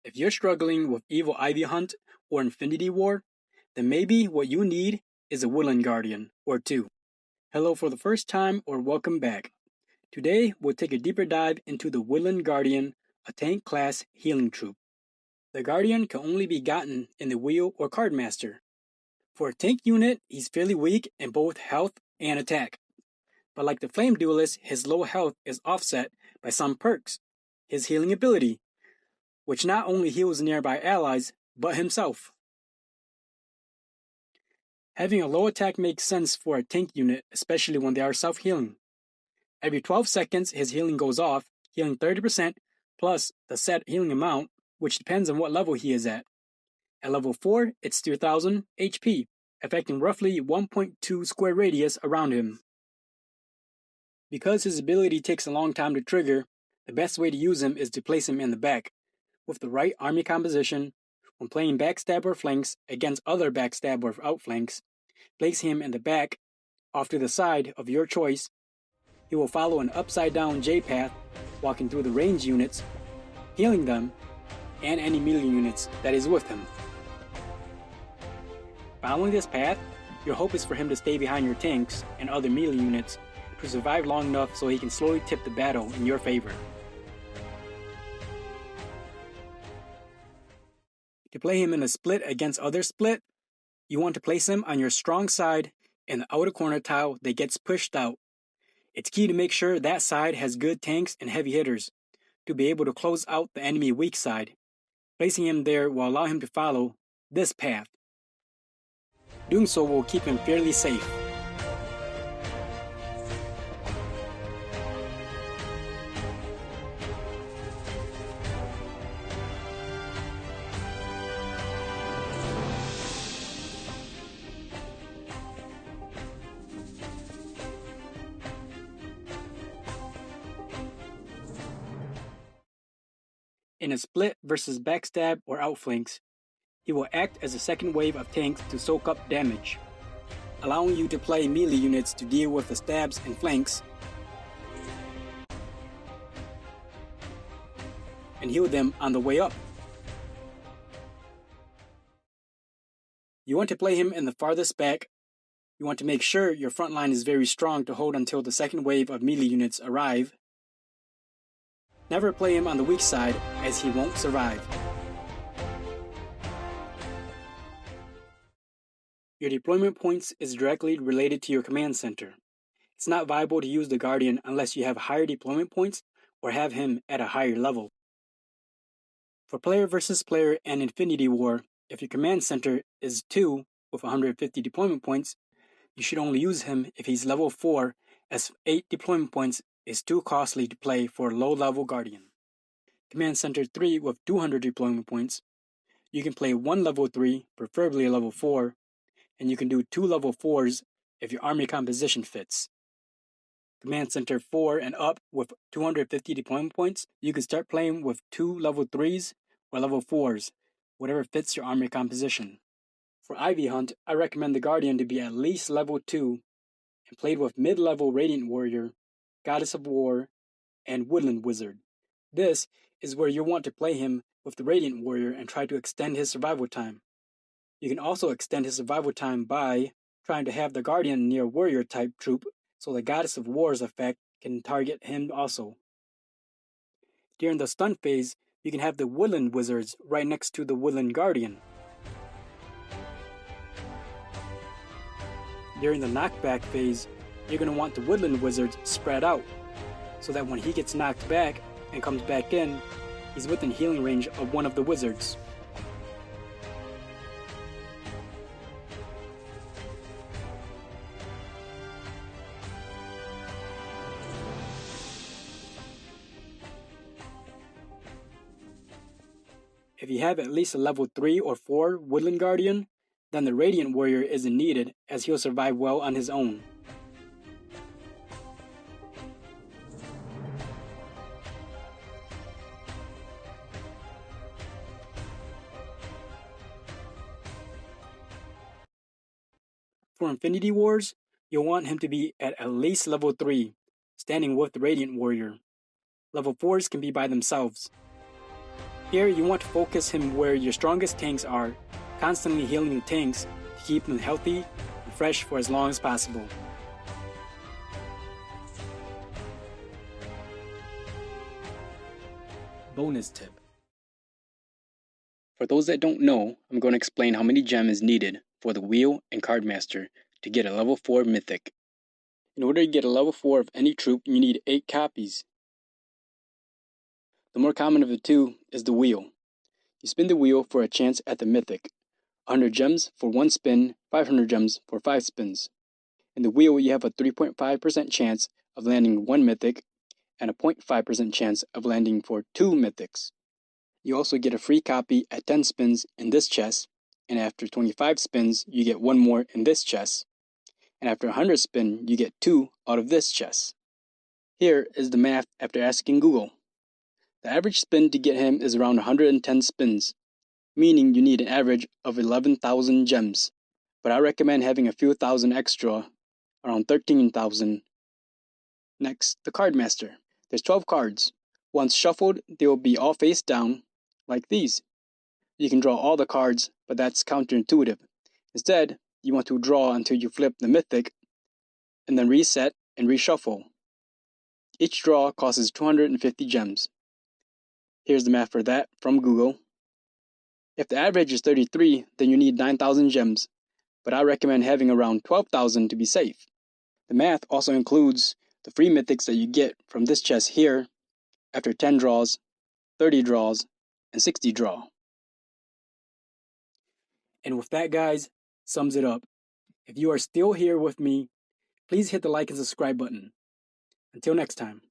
If you're struggling with Evil Ivy Hunt or Infinity War, then maybe what you need is a Woodland Guardian or two. Hello for the first time or welcome back. Today we'll take a deeper dive into the Woodland Guardian, a tank class healing troop. The Guardian can only be gotten in the Wheel or Card Master. For a tank unit, he's fairly weak in both health and attack. But like the Flame Duelist, his low health is offset by some perks. His healing ability, which not only heals nearby allies, but himself. Having a low attack makes sense for a tank unit, especially when they are self-healing. Every 12 seconds, his healing goes off, healing 30% plus the set healing amount, which depends on what level he is at. At level 4, it's 3000 HP, affecting roughly 1.2 square radius around him. Because his ability takes a long time to trigger, the best way to use him is to place him in the back. With the right army composition, when playing backstab or flanks against other backstab or outflanks, place him in the back, off to the side of your choice. He will follow an upside-down J path, walking through the range units, healing them, and any melee units that is with him. Following this path, your hope is for him to stay behind your tanks and other melee units to survive long enough so he can slowly tip the battle in your favor. To play him in a split against other split, you want to place him on your strong side in the outer corner tile that gets pushed out. It's key to make sure that side has good tanks and heavy hitters to be able to close out the enemy weak side. Placing him there will allow him to follow this path. Doing so will keep him fairly safe. In a split versus backstab or outflanks, he will act as a second wave of tanks to soak up damage, allowing you to play melee units to deal with the stabs and flanks, and heal them on the way up. You want to play him in the farthest back. You want to make sure your front line is very strong to hold until the second wave of melee units arrive. Never play him on the weak side, as he won't survive. Your deployment points is directly related to your command center. It's not viable to use the Guardian unless you have higher deployment points or have him at a higher level. For player versus player and Infinity War, if your command center is 2 with 150 deployment points, you should only use him if he's level 4, as 8 deployment points is too costly to play for a low-level Guardian. Command Center 3 with 200 deployment points, you can play 1 level 3, preferably a level 4, and you can do 2 level 4s if your army composition fits. Command Center 4 and up with 250 deployment points, you can start playing with 2 level 3s or level 4s, whatever fits your army composition. For Ivy Hunt, I recommend the Guardian to be at least level 2 and played with mid-level Radiant Warrior, Goddess of War, and Woodland Wizard. This is where you want to play him with the Radiant Warrior and try to extend his survival time. You can also extend his survival time by trying to have the Guardian near Warrior type troop so the Goddess of War's effect can target him also. During the stun phase, you can have the Woodland Wizards right next to the Woodland Guardian. During the knockback phase, you're going to want the Woodland Wizards spread out, so that when he gets knocked back and comes back in, he's within healing range of one of the wizards. If you have at least a level 3 or 4 Woodland Guardian, then the Radiant Warrior isn't needed, as he'll survive well on his own. For Infinity Wars, you'll want him to be at least level 3, standing with the Radiant Warrior. Level 4s can be by themselves. Here, you want to focus him where your strongest tanks are, constantly healing the tanks to keep them healthy and fresh for as long as possible. Bonus tip. For those that don't know, I'm going to explain how many gem is needed for the wheel and card master to get a level 4 mythic. In order to get a level 4 of any troop, you need 8 copies. The more common of the two is the wheel. You spin the wheel for a chance at the mythic. 100 gems for 1 spin, 500 gems for 5 spins. In the wheel, you have a 3.5% chance of landing 1 mythic and a 0.5% chance of landing for 2 mythics. You also get a free copy at 10 spins in this chest, and after 25 spins, you get 1 more in this chest, and after 100 spin, you get 2 out of this chest. Here is the math after asking Google. The average spin to get him is around 110 spins, meaning you need an average of 11,000 gems, but I recommend having a few thousand extra, around 13,000. Next, the card master. There's 12 cards. Once shuffled, they will be all face down, like these. You can draw all the cards, but that's counterintuitive. Instead, you want to draw until you flip the mythic, and then reset and reshuffle. Each draw costs 250 gems. Here's the math for that from Google. If the average is 33, then you need 9,000 gems, but I recommend having around 12,000 to be safe. The math also includes the free mythics that you get from this chest here after 10 draws, 30 draws, and 60 draw. And with that, guys, sums it up. If you are still here with me, please hit the like and subscribe button. Until next time.